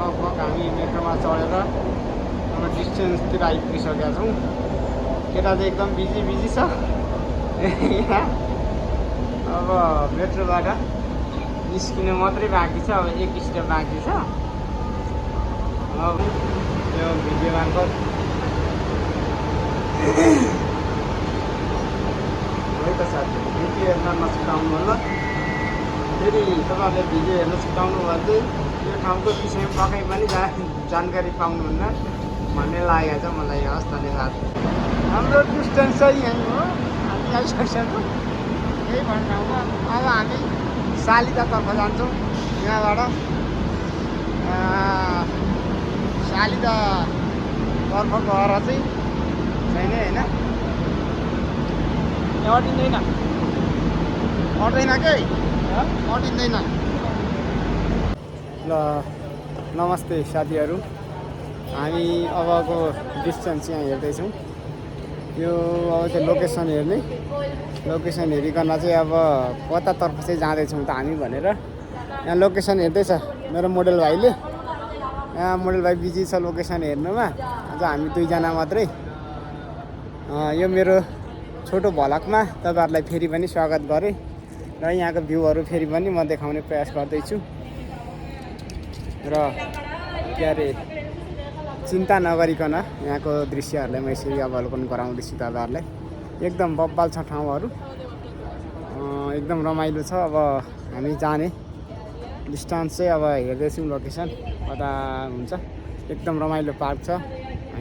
लगभग हामी मेट्रोमा चढेर हाम्रो डिस्टेन्सतिर आइपुगिसकेका छौँ। केटा चाहिँ एकदम बिजी छ। अब मेट्रोबाट निस्किनु मात्रै बाँकी छ। अब एक स्टेप बाँकी छ। अब यो भिडियो मार्फत है त साथी, भिडियो हेर्न नछुटाउनु होला। फेरि तपाईँहरूले भिडियो हेर्न छुटाउनु भयो चाहिँ यो ठाउँको विषयमा पक्कै पनि जानकारी पाउनुहुन्न भन्ने लागेको छ मलाई। हस्, धन्यवाद। हाम्रो डिस्टेन्स चाहिँ यहीँ हो, हामी आइसकेका छौँ यही भन्ने ठाउँमा। अब हामी सालिदातर्फ जान्छौँ। यहाँबाट सालिदातर्फ गएर चाहिँ छैन होइन, अटिँदैन के अटिँदैन। ल नमस्ते साथीहरू, हामी अबको डिस्टेन्स यहाँ हेर्दैछौँ। यो अब चाहिँ लोकेसन हेर्ने, लोकेसन हेरिकन चाहिँ अब कतातर्फ चाहिँ जाँदैछौँ त हामी भनेर यहाँ लोकेसन हेर्दैछ मेरो मोडल भाइले। यहाँ मोडल भाइ बिजी छ लोकेसन हेर्नुमा। अझ हामी दुईजना मात्रै। यो मेरो छोटो भ्लगमा तपाईँहरूलाई फेरि पनि स्वागत गरेँ र यहाँको भ्यूहरू फेरि पनि म देखाउने प्रयास गर्दैछु। र के अरे चिन्ता नगरिकन यहाँको दृश्यहरूलाई म यसरी अवलोकन गराउँदैछु तपाईँहरूलाई। एकदम बब्बाल छ ठाउँहरू, एकदम रमाइलो छ। अब हामी जाने डिस्टेन्स चाहिँ अब हेर्दैछौँ लोकेसन कता हुन्छ। एकदम रमाइलो पार्क छ,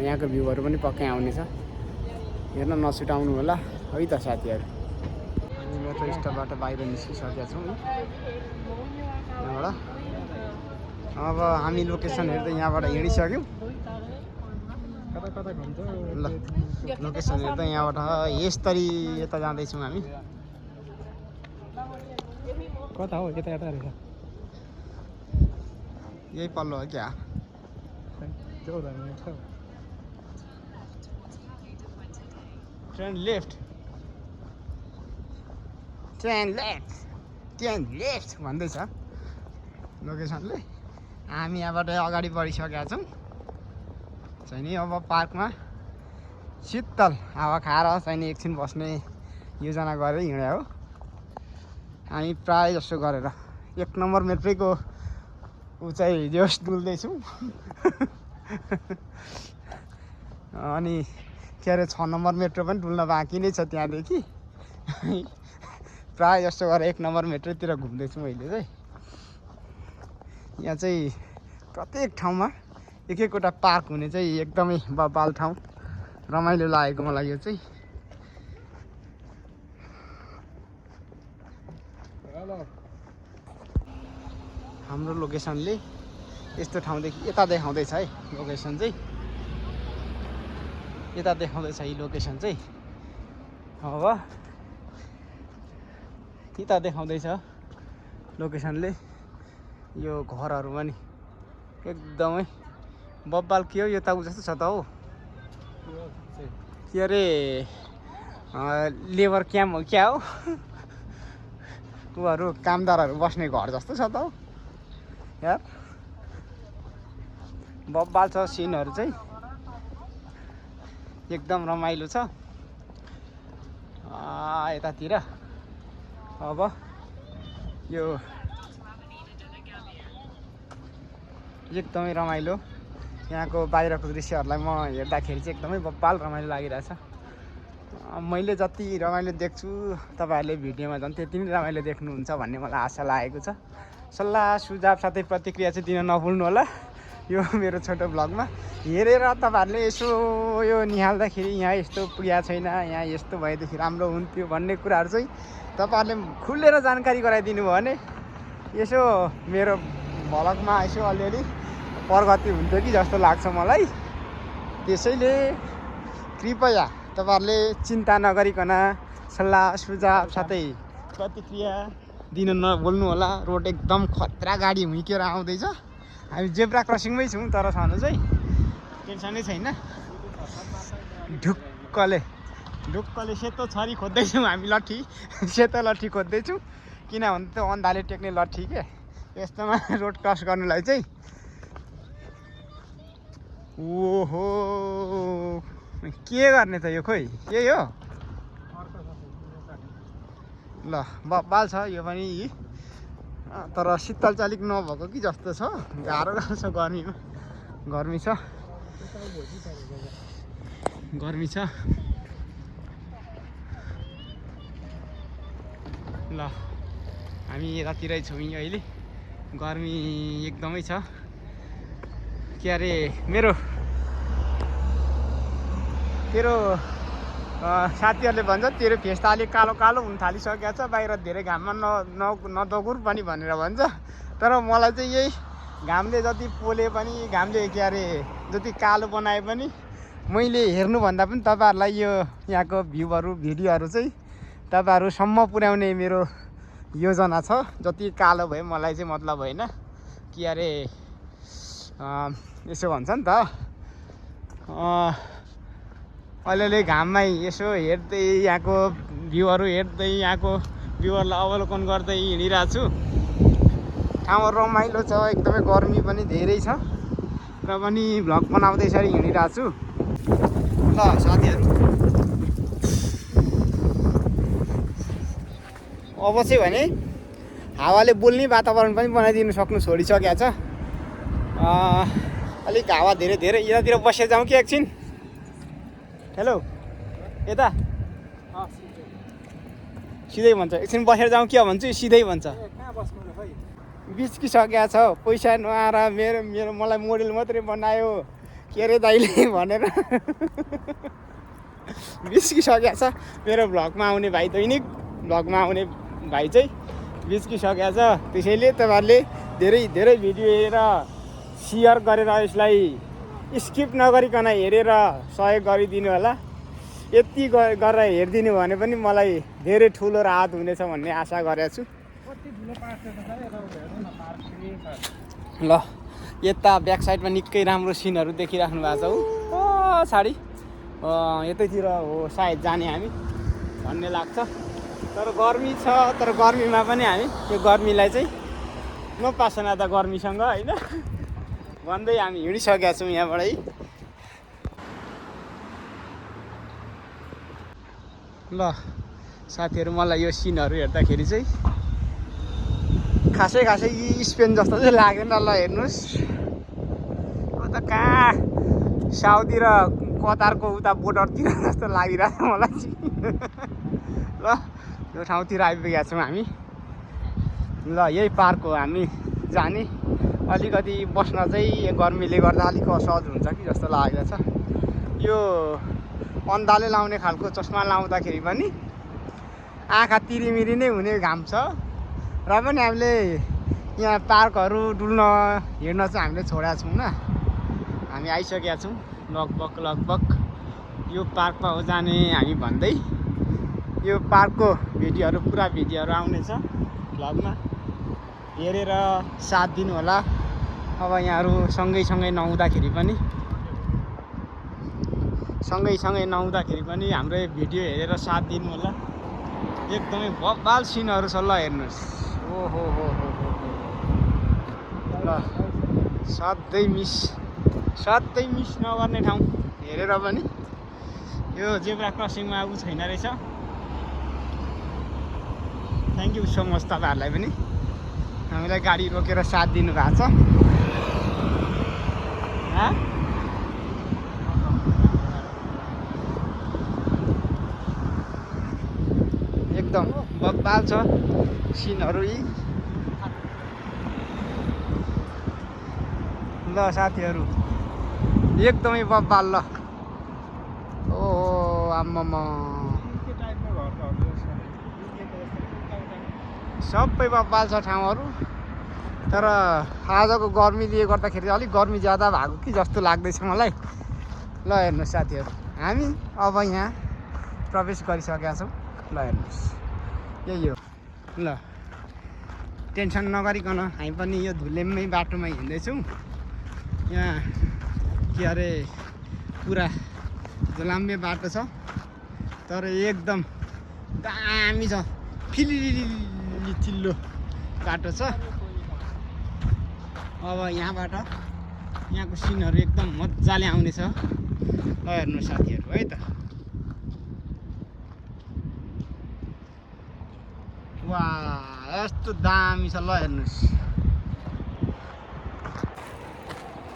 यहाँको भ्यूहरू पनि पक्कै आउने छ, हेर्न नछुटाउनु होला है त साथीहरू। हामी मेट्रो स्टपबाट बाहिर निस्किसकेका छौँ यहाँबाट। अब हामी लोकेसन हेर्दै यहाँबाट हिँडिसक्यौँ। ल लोकेसन हेर्दै यहाँबाट यसरी यता जाँदैछौँ हामी। कता हो? यता यता रहेछ। यही पल्लो हो क्या? ट्रेन लेफ्ट भन्दैछ लोकेसनले। हामी यहाँबाट अगाडि बढिसकेका छौँ छैन। अब पार्कमा शीतल हावा खाएर छैन एकछिन बस्ने योजना गरेर हिँड्यो हो हामी प्राय जसो गरेर। एक नम्बर मेट्रोको ऊ चाहिँ जोस डुल्दैछौँ। अनि के अरे 6 नम्बर मेट्रो पनि डुल्न बाँकी नै छ त्यहाँदेखि। प्राय जस्तो गरेर 1 नम्बर मेट्रोतिर घुम्दैछु मैले चाहिँ। यहाँ चाहिँ प्रत्येक ठाउँमा एक एकवटा पार्क हुने चाहिँ एकदमै बब्बाल ठाउँ, रमाइलो लागेको मलाई यो चाहिँ। हाम्रो लोकेसनले यस्तो ठाउँदेखि यता देखाउँदैछ है लोकेसन चाहिँ। यता देखाउँदैछ यी लोकेसन चाहिँ। अब यता देखाउँदैछ लोकेसनले। यो घरहरू पनि एकदमै बब्बाल के हो, यता उ जस्तो छ त हौ। के अरे लेबर क्याम्प हो क्या हो, उहरू कामदारहरू बस्ने घर जस्तो छ त हौ यार। बब्बाल छ सिनहरू चाहिँ, एकदम रमाइलो छ यतातिर। अब यो एकदमै रमाइलो। यहाँको बाहिरको दृश्यहरूलाई म हेर्दाखेरि चाहिँ एकदमै बब्बाल रमाइलो लागिरहेछ। मैले जति रमाइलो देख्छु तपाईँहरूले भिडियोमा झन् त्यति नै रमाइलो देख्नुहुन्छ भन्ने मलाई आशा लागेको छ। सल्लाह सुझाव साथै प्रतिक्रिया चाहिँ दिन नभुल्नु होला यो मेरो छोटो भ्लगमा। हेरेर तपाईँहरूले यसो यो निहाल्दाखेरि यहाँ यस्तो पुग्या छैन, यहाँ यस्तो भएदेखि राम्रो हुन्थ्यो भन्ने कुराहरू चाहिँ तपाईँहरूले खुलेर जानकारी गराइदिनु भयो भने यसो मेरो भ्लगमा यसो अलिअलि प्रगति हुन्थ्यो कि जस्तो लाग्छ मलाई। त्यसैले कृपया तपाईँहरूले चिन्ता नगरिकन सल्लाह सुझाव साथै प्रतिक्रिया दिन नभुल्नु होला। रोड एकदम खतरा गाडी हुइकेर आउँदैछ। हामी जेब्रा क्रसिङमै छौँ तर छनु चाहिँ टेन्सनै छैन। ढुक्कले सेतो छरी खोज्दैछौँ हामी, लट्ठी सेतो लट्ठी खोज्दैछौँ। किनभने त्यो अन्धाले टेक्ने लट्ठी के यस्तोमा रोड क्रस गर्नुलाई चाहिँ ओहो के गर्ने त यो खोइ के हो ल बाल छ यो पनि तर शीतल चालिक नभएको कि जस्तो छ गाह्रो छ गर्मीमा गर्मी छ ल हामी यतातिरै छौँ अहिले गर्मी एकदमै छ के अरे तेरो साथीहरूले भन्छ तेरो फेस त अलिक कालो कालो हुन थालिसकेको छ बाहिर धेरै घाममा नदगुर पनि भनेर भन्छ तर मलाई चाहिँ यही घामले जति पोले पनि घामले के अरे जति कालो बनाए पनि मैले हेर्नुभन्दा पनि तपाईँहरूलाई यो यहाँको भ्यूहरू भिडियोहरू चाहिँ तपाईँहरूसम्म पुर्याउने मेरो योजना छ जति कालो भयो मलाई चाहिँ मतलब होइन कि अरे यसो भन्छ नि त अलिअलि घाममा यसो हेर्दै यहाँको भ्यूहरू हेर्दै यहाँको भ्यूहरूलाई अवलोकन गर्दै हिँडिरहेको छु ठाउँहरू रमाइलो छ एकदमै गर्मी पनि धेरै छ र पनि भ्लग बनाउँदै यसरी हिँडिरहेको छु ल साथीहरू अब चाहिँ भने हावाले बोल्ने वातावरण पनि बनाइदिनु सक्नु छोडिसकेको छ अलिक हावा धेरै यतातिर बसेर जाउँ कि एकछिन हेलो यता सिधै भन्छ एकछिन बसेर जाउँ क्या भन्छु सिधै भन्छ बिच्किसकेको छ पैसा नआएर मेरो मलाई मोडल मात्रै बनायो के अरे दाइले भनेर बिच्किसकेको छ मेरो भ्लगमा आउने भाइ दैनिक भ्लगमा आउने भाइ चाहिँ बिच्किसकेको छ त्यसैले तपाईँहरूले धेरै भिडियो हेरेर सेयर गरेर यसलाई स्किप नगरिकन हेरेर सहयोग गरिदिनु होला यति गरेर हेरिदिनु भने पनि मलाई धेरै ठुलो राहत हुनेछ भन्ने आशा गरेको छु ल यता ब्याक साइडमा निकै राम्रो सिनहरू देखिराख्नु भएको छ हो छाडी यतैतिर हो सायद जाने हामी भन्ने लाग्छ तर गर्मी छ तर गर्मीमा पनि हामी त्यो गर्मीलाई चाहिँ नपासना त गर्मीसँग होइन भन्दै हामी हिँडिसकेका छौँ यहाँबाटै ल साथीहरू मलाई यो सिनहरू हेर्दाखेरि चाहिँ खासै स्पेन जस्तो चाहिँ लागेन ल हेर्नुहोस् त कहाँ साउदी र कतारको उता बोर्डरतिर जस्तो लागिरहेको छ मलाई चाहिँ ल यो ठाउँतिर आइपुगेका छौँ हामी ल यही पार्क हो हामी जाने अलिकति बस्न चाहिँ गर्मीले गर्दा अलिक असहज हुन्छ कि जस्तो लागेको छ यो अन्धाले लाउने खालको चस्मा लाउँदाखेरि पनि आँखा तिरिमिरी नै हुने घाम छ र पनि हामीले यहाँ पार्कहरू डुल्न हिँड्न चाहिँ हामीले छोडेका छौँ न हामी आइसकेका छौँ लगभग यो पार्कमा हो जाने हामी भन्दै यो पार्कको पुरा भिडियोहरू आउनेछ भ्लगमा हेरेर साथ दिनु होला अब यहाँहरू सँगै नहुँदाखेरि पनि हाम्रो भिडियो हेरेर साथ दिनु होला एकदमै बब्बाल सिनहरू छ ल हेर्नुहोस् ओहो ल सधैँ मिस नगर्ने ठाउँ हेरेर पनि यो जेब्रा क्रसिङमा ऊ छैन रहेछ थ्याङ्क यू सो मच तपाईँहरूलाई पनि हामीलाई गाडी रोकेर साथ दिनु भएको छ एकदम बब्बाल छ सिनहरू यी ल साथीहरू एकदमै बब्बाल ल ओ आम्मामा सबै बब्बाल छ ठाउँहरू तर आजको गर्मीले गर्दाखेरि अलिक गर्मी ज्यादा भएको कि जस्तो लाग्दैछ मलाई ल हेर्नुहोस् साथीहरू हामी अब यहाँ प्रवेश गरिसकेका छौँ ल हेर्नुहोस् यही हो ल टेन्सन नगरिकन हामी पनि यो धुलेमै बाटोमा हिँड्दैछौँ यहाँ के अरे पुरा झोलाम्बे बाटो छ तर एकदम दामी छ चिल्लो बाटो छ अब यहाँबाट यहाँको सिनहरू एकदम मजाले आउनेछ। ल हेर्नु साथीहरू है त। वाह यस्तो दामी छ। ल हेर्नुहोस्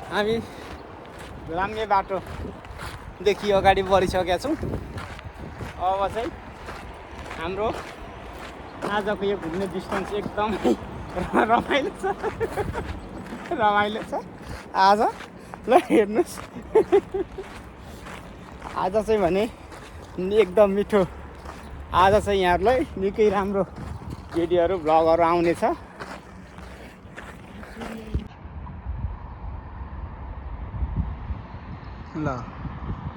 हामी लाम्गे बाटोदेखि अगाडि बढिसकेका छौँ। अब चाहिँ हाम्रो आजको यो घुम्ने डिस्टेन्स एकदमै रमाइलो छ। रमाइलो छ आज। ल हेर्नुहोस् आज चाहिँ भने एकदम मिठो। आज चाहिँ यहाँहरूलाई निकै राम्रो भिडियोहरू भ्लगहरू आउनेछ। ल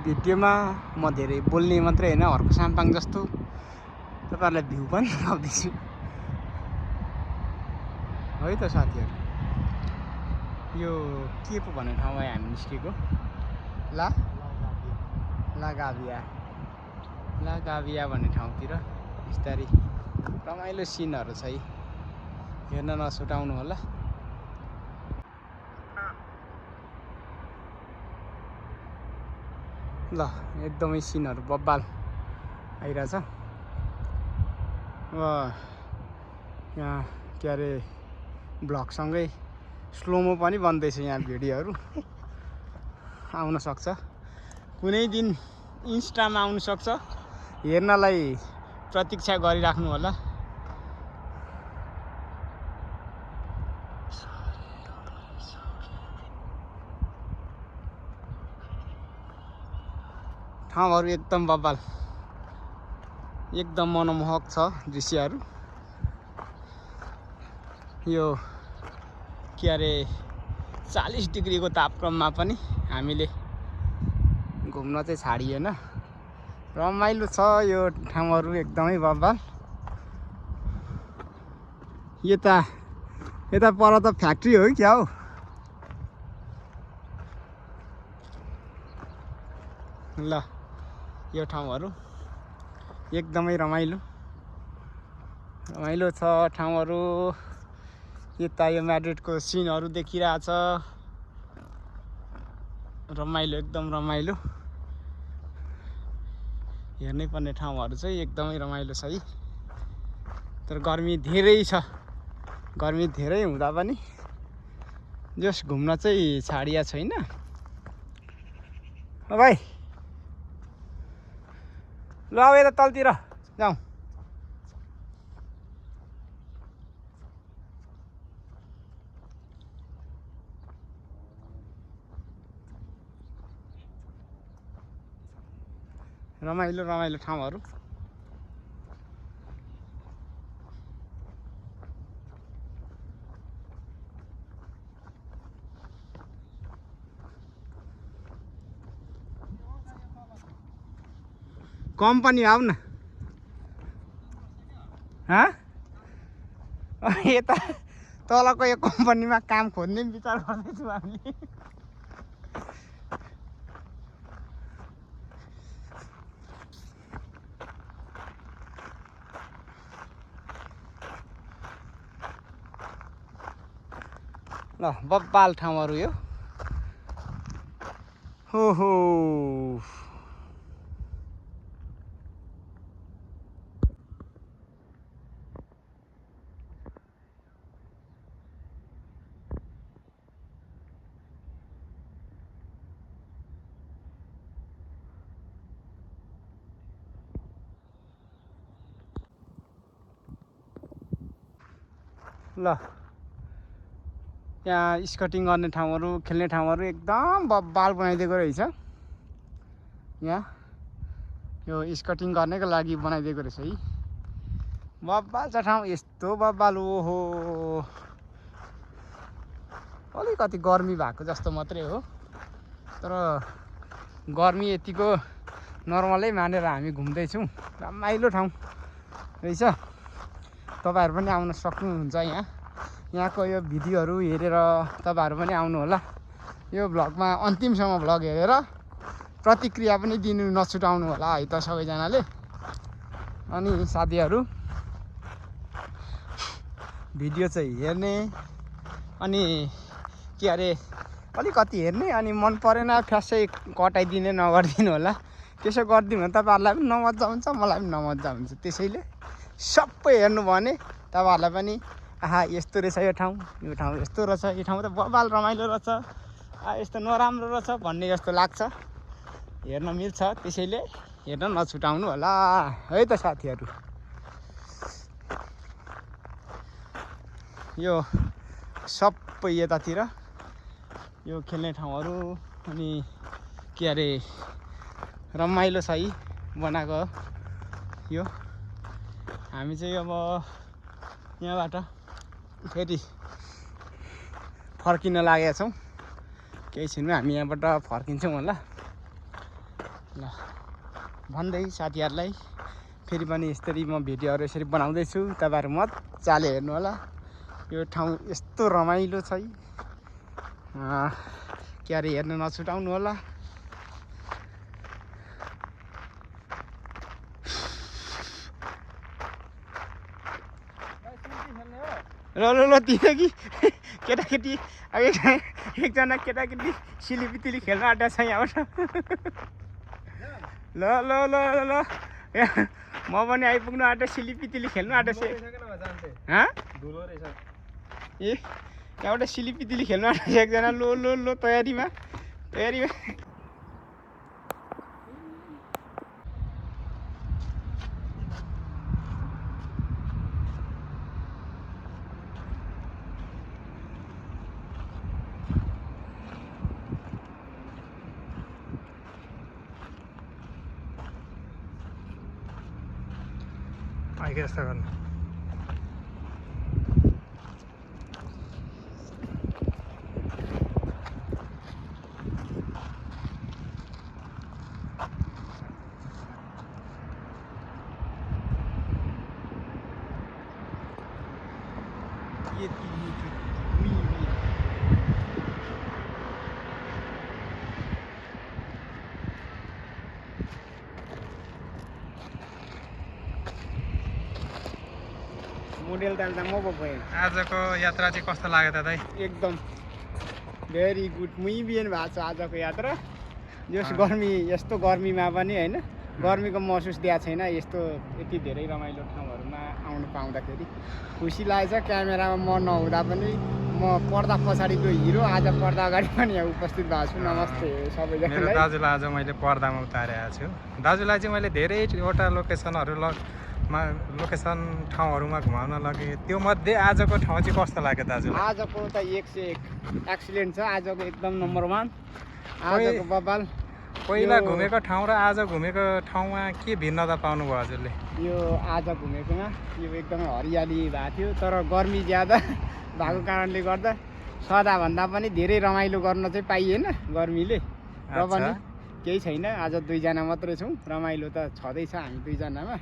भिडियोमा म धेरै बोल्ने मात्रै होइन, हर्क साम्पाङ जस्तो तपाईँहरूलाई भ्यू पनि देखाउँदैछु है त साथीहरू। यो के पो भन्ने ठाउँमा हामी निस्केको? लागाभिया भन्ने ठाउँतिर बिस्तारै रमाइलो सिनहरू छ। हेर्न नछुटाउनु होला। ल एकदमै सिनहरू बब्बाल आइरहेछ। यहाँ के अरे ब्लगसँगै स्लोमो पनि बन्दैछ। यहाँ भिडियोहरू आउन सक्छ, कुनै दिन इन्स्टामा आउन सक्छ। हेर्नलाई प्रतीक्षा गरिराख्नु होला। ठाउँहरू एकदम बब्बाल, एकदम मनमोहक छ दृश्यहरू। यो के अरे 40 डिग्रीको तापक्रममा पनि हामीले घुम्न चाहिँ छाडिएन। रमाइलो छ यो ठाउँहरू एकदमै बब्बाल। यता पर त फ्याक्ट्री हो क्या हो? ल यो ठाउँहरू एकदमै रमाइलो छ ठाउँहरू। यता यो म्याड्रिडको सिनहरू देखिरहेछ। रमाइलो, एकदम रमाइलो। हेर्नै पर्ने ठाउँहरू चाहिँ एकदमै रमाइलो छ है। तर गर्मी धेरै छ। गर्मी धेरै हुँदा पनि जस घुम्न चाहिँ छाडिया छैन। ल भाइ ल अब यता तलतिर जाउँ। रमाइलो ठाउँहरू। कम्पनी आऊ न। यता तलको यो कम्पनीमा काम खोज्ने विचार गर्दैछौँ हामीले। ल बब्बाल ठाउँहरू यो। हो ल यहाँ स्केटिङ गर्ने ठाउँहरू, खेल्ने ठाउँहरू एकदम बब्बाल बनाइदिएको रहेछ। यहाँ यो स्केटिङ गर्नेको लागि बनाइदिएको रहेछ है। बब्बाल छ ठाउँ, यस्तो बब्बाल। ओहो अलिकति गर्मी भएको जस्तो मात्रै हो, तर गर्मी यतिको नर्मलै मानेर हामी घुम्दैछौँ। रमाइलो ठाउँ रहेछ। तपाईहरु पनि आउन सक्नुहुन्छ। यहाँको यो भिडियोहरू हेरेर तपाईहरु पनि आउनु होला। यो भ्लगमा अन्तिमसम्म भ्लग हेरेर प्रतिक्रिया पनि दिनु नछुटाउनु होला है त सबैजनाले। अनि साथीहरु भिडियो चाहिँ हेर्ने अनि के अरे अलिकति हेर्ने अनि मन परेन फ्यासै कटाइदिने नगरिदिनु होला। त्यसो गरिदिनु भने तपाईँहरूलाई पनि नमजा हुन्छ, मलाई पनि नमजा हुन्छ। त्यसैले सबै हेर्नु भने तपाईँहरूलाई पनि आहा यस्तो रहेछ यो ठाउँ यस्तो रहेछ, यो ठाउँ त बबाल रमाइलो रहेछ, यस्तो नराम्रो रहेछ भन्ने जस्तो लाग्छ, हेर्न मिल्छ। त्यसैले हेर्न नछुटाउनु होला है त साथीहरू। यो सबै यतातिर यो खेल्ने ठाउँहरू अनि के अरे रमाइलो सही बनाएको यो। हामी चाहिँ अब यहाँबाट फेरि फर्किन लागेका छौँ। केही छैन, हामी यहाँबाट फर्किन्छौँ होला। ल भन्दै साथीहरूलाई फेरि पनि यसरी म भिडियोहरू यसरी बनाउँदैछु, तपाईँहरू मजाले हेर्नु होला। यो ठाउँ यस्तो रमाइलो छ के अरे हेर्न नछुटाउनु होला। ल ल ल दियो कि केटाकेटी अब एकजना केटाकेटी सिलिपितिली खेल्न आँटेको छ यहाँबाट। ल ल ल ल म पनि आइपुग्नु आँटे, सिलिपितिली खेल्नु आँटेको ए यहाँबाट सिलिपितिली खेल्नु आँटेको एकजना। लो लो लो तयारीमा आइके जस्तो गर्नु। मोडेल त म पो गएँ। आजको यात्रा चाहिँ कस्तो लाग्यो दाइ? एकदम भेरी गुड, बिहान भएको छ आजको यात्रा। यस्तो गर्मीमा पनि होइन, गर्मीको महसुस दिएको छैन। यस्तो यति धेरै रमाइलो ठाउँहरूमा आउनु पाउँदाखेरि खुसी लागेछ। क्यामेरामा म नहुँदा पनि म पर्दा पछाडिको हिरो, आज पर्दा अगाडि पनि यहाँ उपस्थित भएको छु। नमस्ते सबैजनालाई। मेरो दाजुलाई आज मैले पर्दामा उतारेको छु। दाजुलाई चाहिँ मैले धेरैवटा लोकेसन ठाउँहरूमा घुमाउन लगेँ। त्यो मध्ये आजको ठाउँ चाहिँ कस्तो लाग्यो दाजुलाई? आजको त 101 एक्सिलेन्ट छ। आजको एकदम नम्बर 1 आजको बबाल। पहिला घुमेको ठाउँ र आज घुमेको ठाउँमा के भिन्नता पाउनुभयो हजुरले? यो आज घुमेकोमा यो एकदमै हरियाली भएको थियो, तर गर्मी ज्यादा भएको कारणले गर्दा सदाभन्दा पनि धेरै रमाइलो गर्न चाहिँ पाइएन गर्मीले। र पनि केही छैन, आज 2 जना मात्रै छौँ। रमाइलो त छँदैछ हामी 2 जनामा।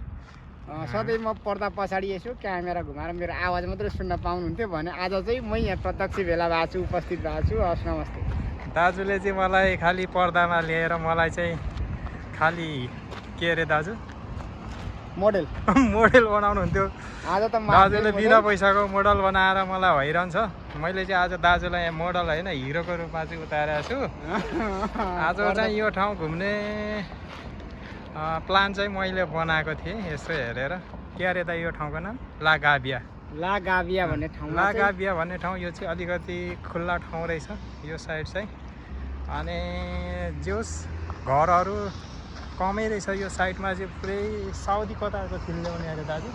सधैँ म पर्दा पछाडि यसो क्यामेरा घुमाएर मेरो आवाज मात्रै सुन्न पाउनुहुन्थ्यो भने आज चाहिँ म यहाँ प्रत्यक्ष भेला भएको छु, उपस्थित भएको छु। हस् नमस्ते। दाजुले चाहिँ मलाई खालि पर्दामा लिएर मलाई चाहिँ खालि के अरे दाजु मोडल बनाउनुहुन्थ्यो। आज त दाजुले बिना पैसाको मोडल बनाएर मलाई हैरान छ। मैले चाहिँ आज दाजुलाई यहाँ मोडल होइन हिरोको रूपमा चाहिँ उतारेको छु। आज चाहिँ यो ठाउँ घुम्ने प्लान चाहिँ मैले बनाएको थिएँ। यसो हेरेर के अरे त यो ठाउँको नाम लागाबिया भन्ने ठाउँ। लागाबिया भन्ने ठाउँ यो चाहिँ अलिकति खुल्ला ठाउँ रहेछ यो साइड चाहिँ। अनि जोस् घरहरू कमै रहेछ यो साइडमा चाहिँ। पुरै साउदी कतारको फिल ल्याउने अरे दाजु।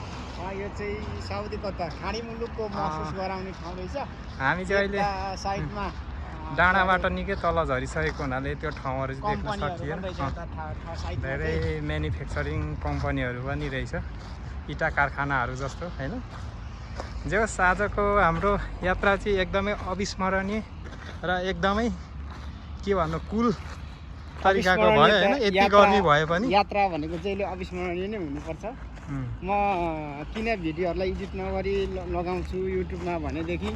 यो चाहिँ साउदी कतार खाडी मुलुकको महसुस गराउने ठाउँ रहेछ। हामी चाहिँ अहिले साइडमा डाँडाबाट निकै तल झरिसकेको हुनाले त्यो ठाउँहरू चाहिँ देख्न सकिएन। धेरै म्यानुफ्याक्चरिङ कम्पनीहरू पनि रहेछ, इटा कारखानाहरू जस्तो होइन। जे होस् आजको हाम्रो यात्रा चाहिँ एकदमै अविस्मरणीय र एकदमै के भन्नु कुल तरिकाको भयो होइन। यति गर्मी भए पनि यात्रा भनेको चाहिँ अविस्मरणीय नै हुनुपर्छ। म किन भिडियोहरूलाई एडिट नगरी लगाउँछु युट्युबमा भनेदेखि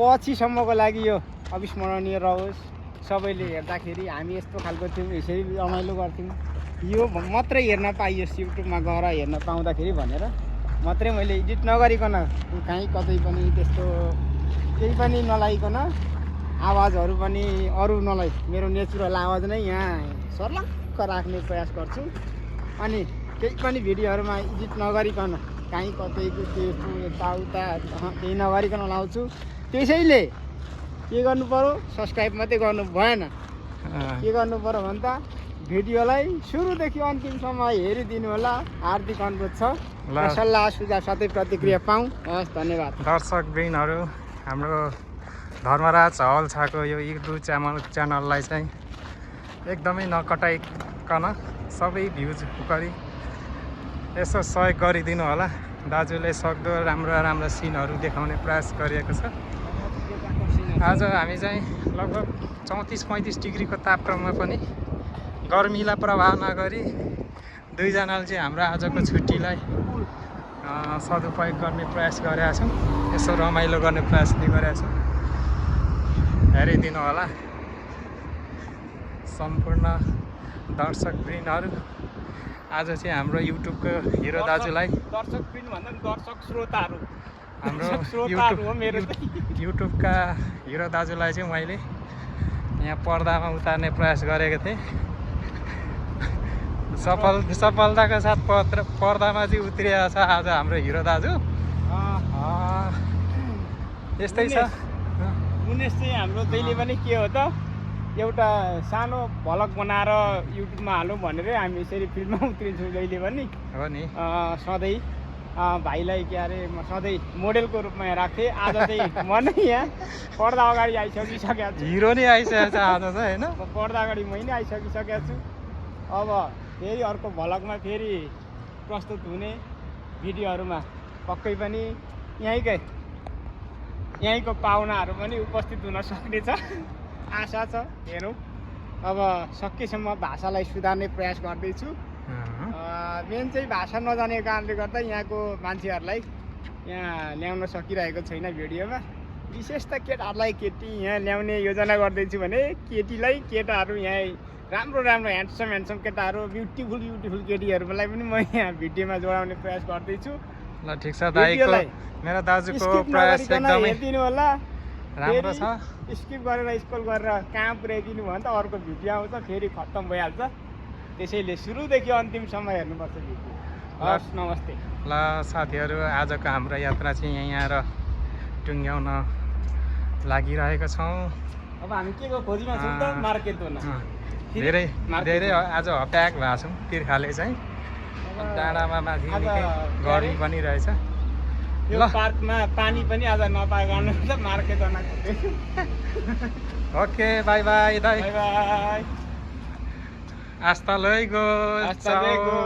पछिसम्मको लागि यो अविस्मरणीय रहोस्। सबैले हेर्दाखेरि हामी यस्तो खालको थियौँ, यसरी रमाइलो गर्थ्यौँ, यो मात्रै हेर्न पाइयोस् युट्युबमा गएर हेर्न पाउँदाखेरि भनेर मात्रै मैले एडिट नगरिकन कहीँ कतै पनि त्यस्तो केही पनि नलागिकन आवाजहरू पनि अरू नलाई मेरो नेचुरल आवाज नै यहाँ सर्लक्क राख्ने प्रयास गर्छु। अनि केही पनि भिडियोहरूमा एडिट नगरिकन काहीँ कतैको त्यो यताउता केही नगरिकन लाउँछु। त्यसैले के गर्नु पर्यो, सब्सक्राइब मात्रै गर्नु भएन। के गर्नु पर्यो भने त भिडियोलाई सुरुदेखि अन्तिमसम्म हेरिदिनु होला। हार्दिक अनुरोध छ। सल्लाह सुझाव साथै प्रतिक्रिया पाऊँ। हस्, धन्यवाद। दर्शकवृन्दहरू, हाम्रो धर्मराज हलछाको यो युट्युब च्यानललाई चाहिँ एकदमै नकटाइकन सबै भ्युज गरी यसो सहयोग गरिदिनु होला। दाजुले सक्दो राम्रो सिनहरू देखाउने प्रयास गरिएको छ। आज हामी चाहिँ लगभग 34-35 डिग्रीको तापक्रममा पनि गर्मीलाई प्रभाव नगरी दुईजनाले चाहिँ हाम्रो आजको छुट्टीलाई सदुपयोग गर्ने प्रयास गरेका छौँ। यसो रमाइलो गर्ने प्रयास नै गरेका छौँ। हेरिदिनु होला सम्पूर्ण दर्शकवृन्दहरू। आज चाहिँ हाम्रो युट्युबको हिरो दाजुलाई, दर्शकवृन्द भन्दा दर्शक श्रोताहरू, हाम्रो युट्युबका हिरो दाजुलाई चाहिँ मैले यहाँ पर्दामा उतार्ने प्रयास गरेको थिएँ। सफलताको साथ पर्दामा चाहिँ उत्रिएको छ आज हाम्रो हिरो दाजु। यस्तै छ। उन्नेस चाहिँ हाम्रो जहिले पनि के हो त, एउटा सानो भ्लग बनाएर युट्युबमा हालौँ भनेर हामी यसरी फिल्डमा उत्रिन्छौँ जहिले पनि। हो नि, सधैँ भाइलाई के अरे म सधैँ मोडेलको रूपमा यहाँ राख्थेँ। आज चाहिँ म नै यहाँ पर्दा अगाडि आइसकिसकेको छु। हिरो नै आइसकेको छ आज चाहिँ, होइन? पर्दा अगाडि मै नै आइसकिसकेको छु। अब फेरि अर्को भ्लगमा फेरि प्रस्तुत हुने भिडियोहरूमा पक्कै पनि यहीँको पाहुनाहरू पनि उपस्थित हुन सक्नेछ, आशा छ। हेरौँ, अब सकेसम्म भाषालाई सुधार्ने प्रयास गर्दैछु। मेन चाहिँ भाषा नजानेको कारणले गर्दा यहाँको मान्छेहरूलाई यहाँ ल्याउन सकिरहेको छैन भिडियोमा। विशेष त केटाहरूलाई केटी यहाँ ल्याउने योजना गर्दैछु भने केटीलाई केटाहरू यहाँ राम्रो ह्यान्डसम केटाहरू, ब्युटिफुल केटीहरूलाई पनि म यहाँ भिडियोमा जोडाउने प्रयास गर्दैछु। ल ठिक छ दाइको, मेरो दाजुको प्रयास एकदमै हेरिदिनु होला। राम्रो छ। स्किप गरेर स्क्रोल गरेर कहाँ पुर्याइदिनु भयो भने त अर्को भिडियो आउँछ, फेरि खत्तम भइहाल्छ। त्यसैले सुरुदेखि अन्तिमसम्म हेर्नुपर्छ भिडियो। हस्, नमस्ते। ल साथीहरू, आजको हाम्रो यात्रा चाहिँ यहाँ आएर टुङ्ग्याउन लागिरहेका छौँ। अब हामी के को खोजीमा छौँ त? मार्केट हुन। धेरै आज हप्याक भएको छौँ। तिर्खाले चाहिँ डाँडामा माथि गर्मी पनि रहेछ। यो पार्कमा पानी पनि आज नपाएको कारणले गर्दा मार्केट हुन खोज्दैछु। ओके, बाई बाई दाइ। By by. Hasta luego. Hasta luego.